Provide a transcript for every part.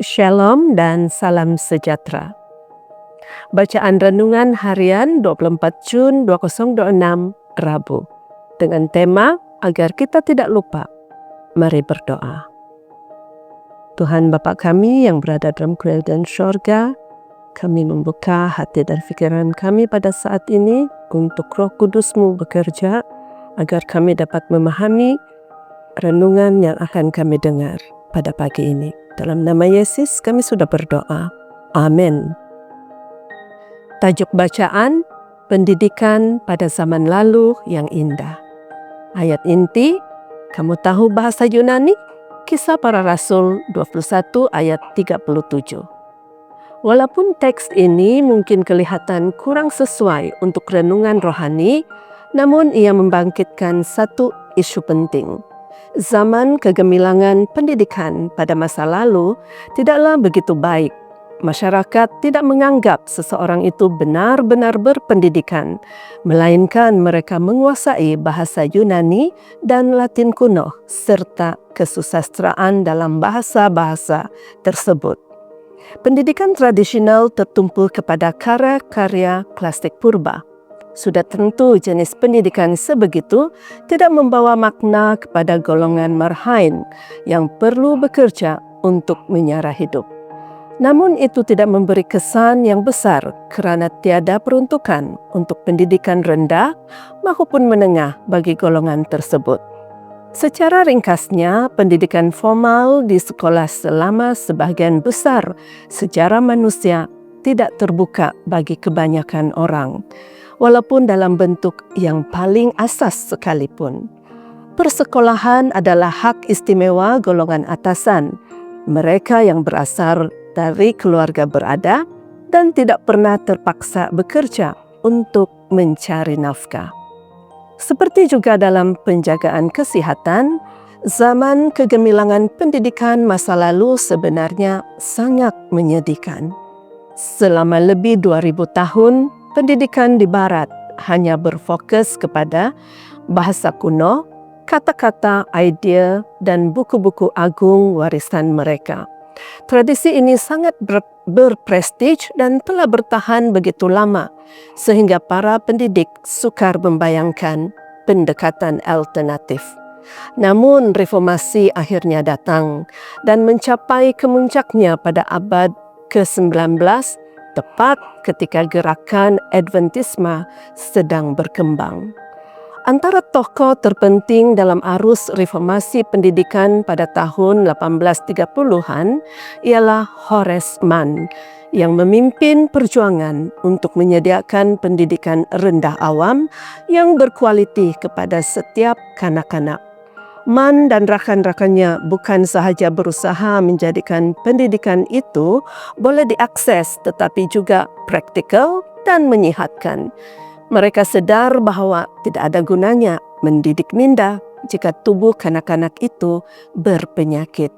Shalom dan salam sejahtera. Bacaan renungan harian 24 Jun 2026 Rabu dengan tema agar kita tidak lupa. Mari berdoa. Tuhan Bapa kami yang berada dalam kerajaan syurga, kami membuka hati dan pikiran kami pada saat ini untuk Roh Kudus-Mu bekerja agar kami dapat memahami renungan yang akan kami dengar pada pagi ini. Dalam nama Yesus kami sudah berdoa. Amin. Tajuk bacaan, pendidikan pada zaman lalu yang indah. Ayat inti, kamu tahu bahasa Yunani? Kisah Para Rasul 21 ayat 37. Walaupun teks ini mungkin kelihatan kurang sesuai untuk renungan rohani, namun ia membangkitkan satu isu penting. Zaman kegemilangan pendidikan pada masa lalu tidaklah begitu baik. Masyarakat tidak menganggap seseorang itu benar-benar berpendidikan, melainkan mereka menguasai bahasa Yunani dan Latin kuno serta kesusastraan dalam bahasa-bahasa tersebut. Pendidikan tradisional tertumpu kepada karya-karya klasik purba. Sudah tentu jenis pendidikan sebegitu tidak membawa makna kepada golongan marhain yang perlu bekerja untuk menyara hidup. Namun itu tidak memberi kesan yang besar kerana tiada peruntukan untuk pendidikan rendah maupun menengah bagi golongan tersebut. Secara ringkasnya, pendidikan formal di sekolah selama sebahagian besar sejarah manusia tidak terbuka bagi kebanyakan orang, walaupun dalam bentuk yang paling asas sekalipun. Persekolahan adalah hak istimewa golongan atasan, mereka yang berasal dari keluarga berada dan tidak pernah terpaksa bekerja untuk mencari nafkah. Seperti juga dalam penjagaan kesihatan, zaman kegemilangan pendidikan masa lalu sebenarnya sangat menyedihkan. Selama lebih 2000 tahun, pendidikan di Barat hanya berfokus kepada bahasa kuno, kata-kata, idea, dan buku-buku agung warisan mereka. Tradisi ini sangat berprestij dan telah bertahan begitu lama, sehingga para pendidik sukar membayangkan pendekatan alternatif. Namun reformasi akhirnya datang dan mencapai kemuncaknya pada abad ke-19, tepat ketika gerakan Adventisme sedang berkembang. Antara tokoh terpenting dalam arus reformasi pendidikan pada tahun 1830-an ialah Horace Mann yang memimpin perjuangan untuk menyediakan pendidikan rendah awam yang berkualiti kepada setiap kanak-kanak. Mann dan rakan-rakannya bukan sahaja berusaha menjadikan pendidikan itu boleh diakses tetapi juga praktikal dan menyihatkan. Mereka sedar bahawa tidak ada gunanya mendidik minda jika tubuh kanak-kanak itu berpenyakit.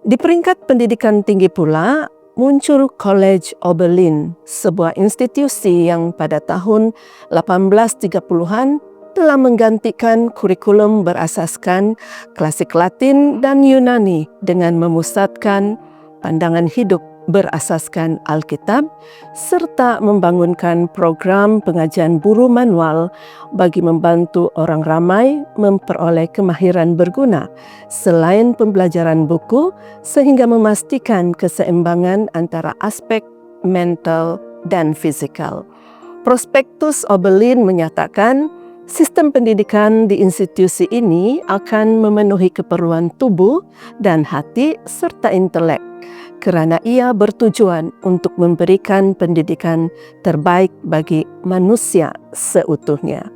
Di peringkat pendidikan tinggi pula, muncul College Oberlin, sebuah institusi yang pada tahun 1830-an telah menggantikan kurikulum berasaskan klasik Latin dan Yunani dengan memusatkan pandangan hidup berasaskan Alkitab serta membangunkan program pengajian buru manual bagi membantu orang ramai memperoleh kemahiran berguna selain pembelajaran buku sehingga memastikan keseimbangan antara aspek mental dan fisikal. Prospektus Oberlin menyatakan sistem pendidikan di institusi ini akan memenuhi keperluan tubuh dan hati serta intelek, kerana ia bertujuan untuk memberikan pendidikan terbaik bagi manusia seutuhnya.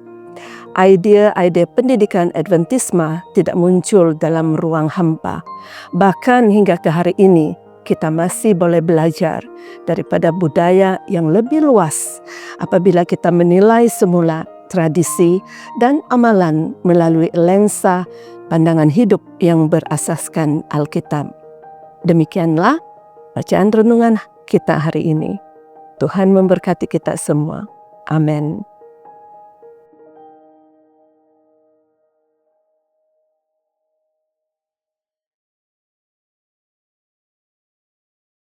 Idea-idea pendidikan Adventisme tidak muncul dalam ruang hampa. Bahkan hingga ke hari ini, kita masih boleh belajar daripada budaya yang lebih luas apabila kita menilai semula tradisi dan amalan melalui lensa pandangan hidup yang berasaskan Alkitab. Demikianlah bacaan renungan kita hari ini. Tuhan memberkati kita semua. Amin.